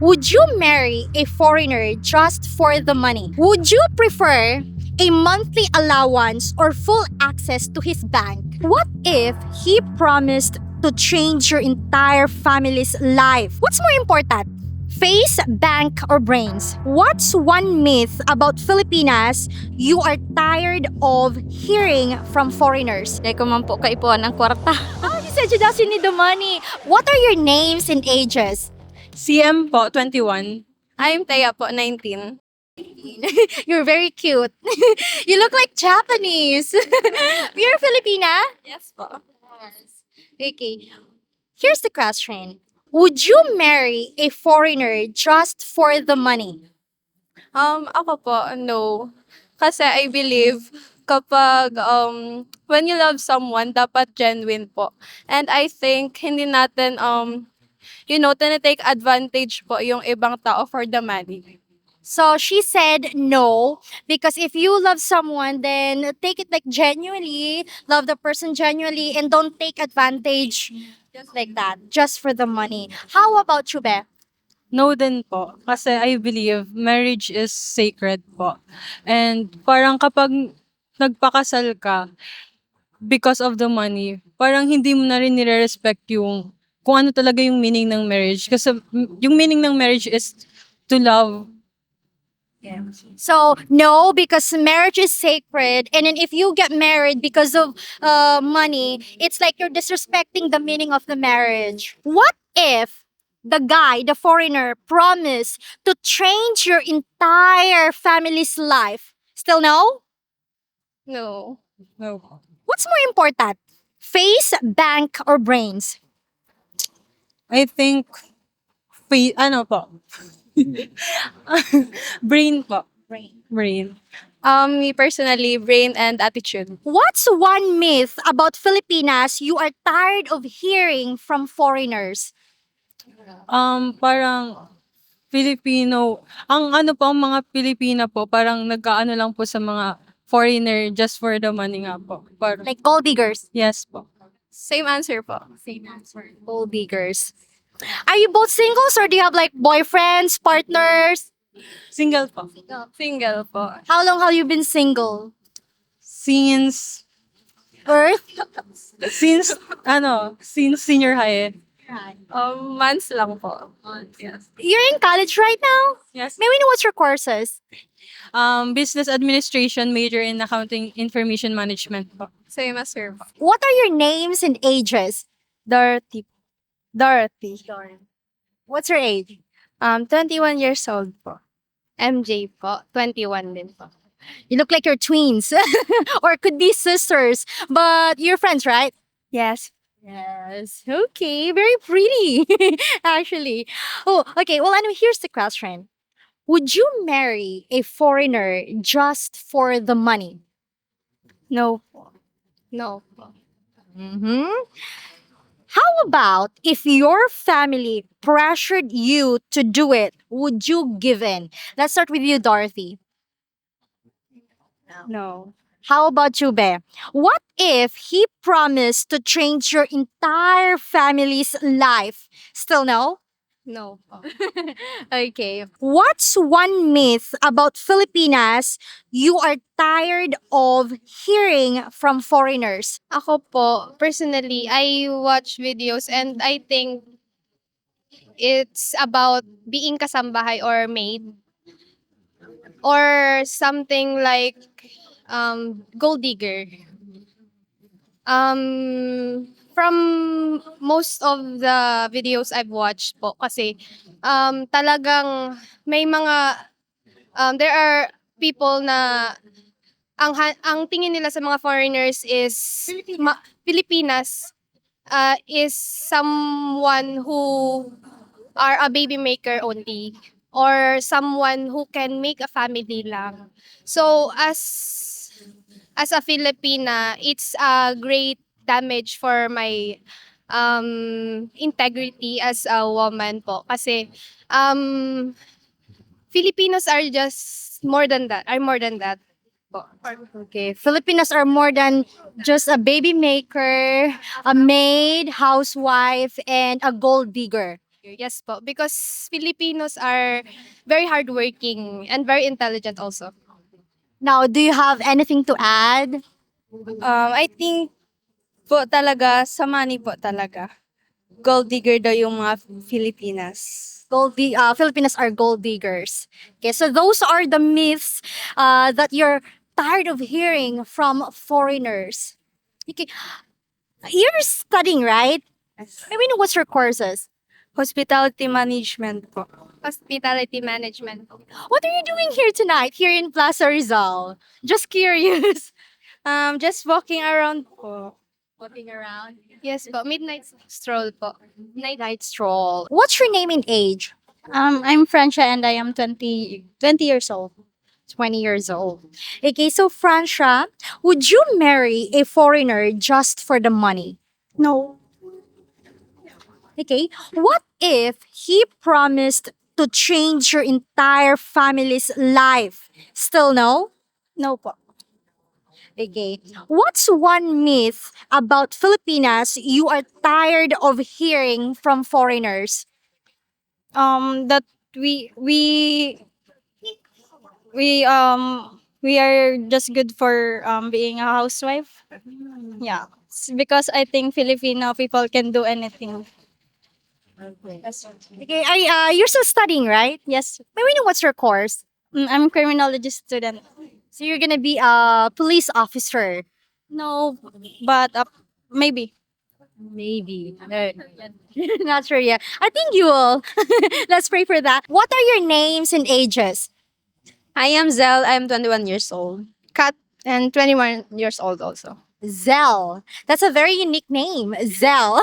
Would you marry a foreigner just for the money? Would you prefer a monthly allowance or full access to his bank? What if he promised to change your entire family's life? What's more important? Face, bank, or brains? What's one myth about Filipinas you are tired of hearing from foreigners? Like man po kaipuan ng kwarta. Oh, you said you doesn't need the money. What are your names and ages? CM po, 21. I'm Taya po, 19. You're very cute. You look like Japanese. You're Filipina? Yes po. Okay. Here's the question. Would you marry a foreigner just for the money? Ako po, no. Kasi I believe kapag when you love someone, dapat genuine po. And I think hindi natin tinitake advantage po yung ibang tao for the money. So she said no because if you love someone, then take it like genuinely, love the person genuinely, and don't take advantage just like that, just for the money. How about you, Be? No din po. Kasi I believe marriage is sacred po. And parang kapag nagpakasal ka because of the money, parang hindi mo na rin nire-respect yung kung ano talaga yung meaning ng marriage. Kasi yung meaning ng marriage is to love. So no, because marriage is sacred, and then if you get married because of money, it's like you're disrespecting the meaning of the marriage. What if the guy, the foreigner, promised to change your entire family's life? Still no? No. No. What's more important? Face, bank, or brains? I think, ano po? Brain po. Brain. Me personally, brain and attitude. What's one myth about Filipinas you are tired of hearing from foreigners? Parang Filipino, ang ano po, ang mga Pilipina po, parang nagkaano lang po sa mga foreigner just for the money nga po. Parang, Like gold diggers? yes po. Same answer po. Gold diggers. Are you both singles or do you have like boyfriends, partners? Single po. Single po. How long have you been single? Since, Earth? since senior high. Months lang po. Yes. You're in college right now? Yes. May we know what's your courses? Business administration, major in accounting information management po. Same as her po. What are your names and ages? Dorothy. What's your age? 21 years old po. MJ po, 21 din po. You look like you're twins or could be sisters, but you're friends, right? Yes. Yes. Okay. Very pretty, actually. Oh, okay. Well, anyway, here's the question. Would you marry a foreigner just for the money? No po. No po. Mm-hmm. How about if your family pressured you to do it? Would you give in? Let's start with you, Dorothy. No. How about you, Be? What if he promised to change your entire family's life? Still no? No po. Okay. What's one myth about Filipinas you are tired of hearing from foreigners? Ako po, personally, I watch videos and I think it's about being kasambahay or maid or something like gold digger. From most of the videos I've watched po kasi talagang may mga there are people na ang tingin nila sa mga foreigners is Pilipinas is someone who are a baby maker only or someone who can make a family lang. So as a Filipina, it's a great damage for my integrity as a woman po kasi Filipinos are just more than that, are more than that po. Okay. Filipinos are more than just a baby maker, a maid, housewife, and a gold digger. Yes po, because Filipinos are very hardworking and very intelligent also. Now, do you have anything to add? I think po talaga, sa money po talaga. Gold digger daw yung mga Filipinas. Filipinos are gold diggers. Okay, so those are the myths that you're tired of hearing from foreigners. Okay, you're studying, right? Maybe know what's your courses. Hospitality management po. Hospitality management. What are you doing here tonight, here in Plaza Rizal? Just curious. Just walking around po. Walking around. Yes po, midnight stroll po. Night stroll. What's your name and age? I'm Francia and I am 20 years old. 20 years old. Okay, so Francia, would you marry a foreigner just for the money? No. Okay, what if he promised to change your entire family's life? Still no? No po. Okay. What's one myth about Filipinas you are tired of hearing from foreigners? That we are just good for being a housewife. Yeah. Because I think Filipino people can do anything. Okay, you're still studying, right? Yes. May we know what's your course? I'm criminology student. So you're gonna be a police officer. No, but maybe. Maybe. No. Not sure yet. I think you will. Let's pray for that. What are your names and ages? I am Zell. I'm 21 years old. Kat and 21 years old also. Zell. That's a very unique name. Zell.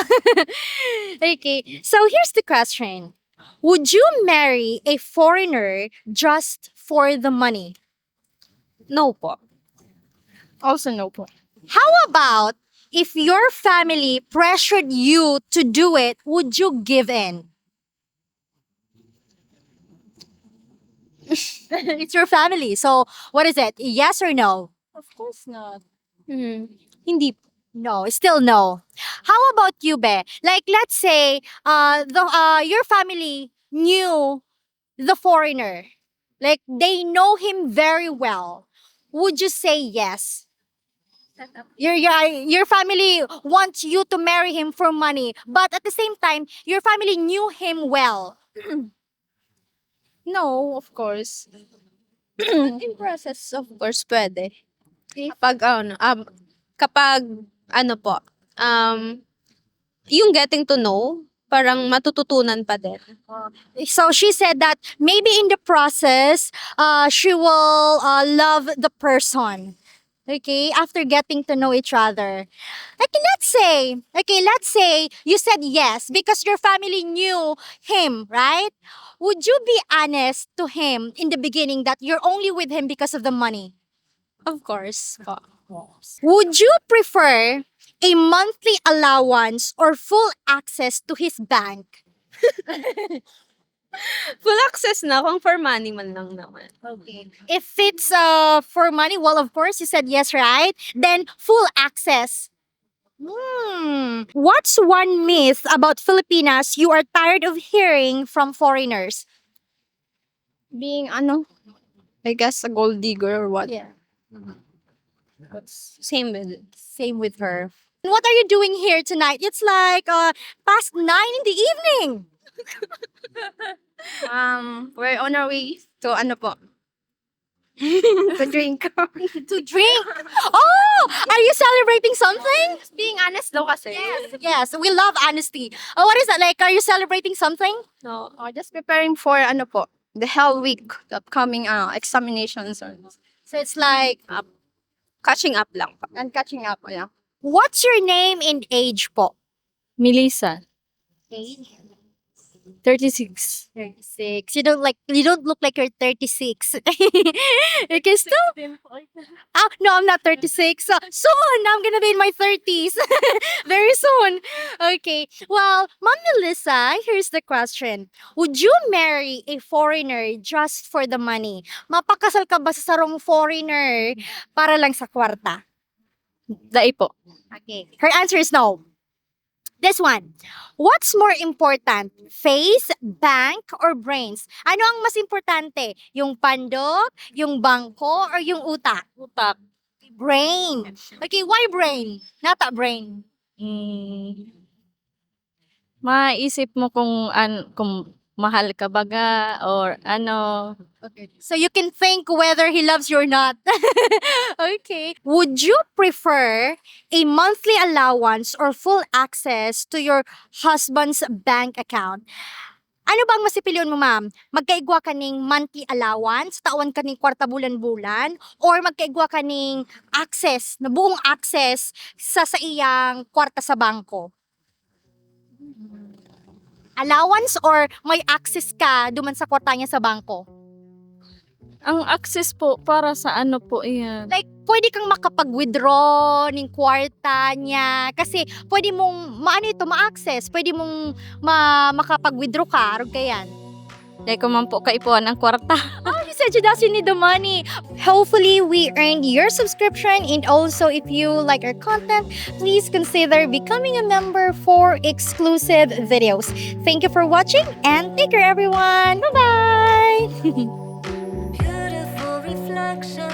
Okay. So here's the question. Would you marry a foreigner just for the money? No po. Also no po. How about if your family pressured you to do it, would you give in? It's your family. So what is it? Yes or no? Of course not. Hindi. No, still no. How about you, Be? Like, let's say, your family knew the foreigner. Like, they know him very well. Would you say yes? Your family wants you to marry him for money, but at the same time, your family knew him well. No, of course. In process, of course, pwede. Kapag ano po, yung getting to know, parang matututunan pa din. So she said that maybe in the process, she will love the person. Okay, after getting to know each other. Let's say you said yes because your family knew him, right? Would you be honest to him in the beginning that you're only with him because of the money? Of course po. Would you prefer a monthly allowance or full access to his bank? Full access na kung for money man lang naman. Okay. If it's for money, well, of course, you said yes, right? Then full access. What's one myth about Filipinas you are tired of hearing from foreigners? Being I guess a gold digger or what? Yeah. Same with it. Same with her. What are you doing here tonight? It's like past 9 in the evening. We're on our way to po? To drink. To drink. Oh, are you celebrating something? Being honest daw kasi. Yes, we love honesty. Oh, what is that? Like, are you celebrating something? No, just preparing for po, the Hell Week, the upcoming examinations So it's like, Catching up lang po. and catching up. Yeah. what's your name and age po? Melissa, Age? 36. 36. You don't look like you're 36. You can still. No, I'm not 36. So, soon I'm gonna be in my 30s. Very soon. Okay. Well, Mom Melissa, here's the question. Would you marry a foreigner just for the money? Mapakasal ka ba sa sarong foreigner para lang sa kwarta? Dai po. Okay. Her answer is no. This one. What's more important? Face, bank, or brains? Ano ang mas importante? Yung pandok, yung bangko, or yung utak? Utak. Brain. Okay, why brain? Nata brain. Mm, maisip mo kung mahal ka baga or ano. Okay. So you can think whether he loves you or not. Okay. Would you prefer a monthly allowance or full access to your husband's bank account? Ano bang masipilion mo, ma'am? Magkaigwa ka ning monthly allowance, taon ka ning kwarta bulan-bulan, or magkaigwa ka ning access, na buong access sa iyang kwarta sa bangko? Allowance or may access ka duman sa kwarta niya sa bangko? Ang access po para sa ano po yan? Like, pwede kang makapag-withdraw ng kwarta niya. Kasi, pwede mong, ma-access. Pwede mong makapag-withdraw ka. Arog ka yan. Dahil ko man po kaipuan ng kwarta. Oh, you said you doesn't need the money. Hopefully, we earned your subscription. And also, if you like our content, please consider becoming a member for exclusive videos. Thank you for watching and take care, everyone. Bye-bye! Beautiful reflection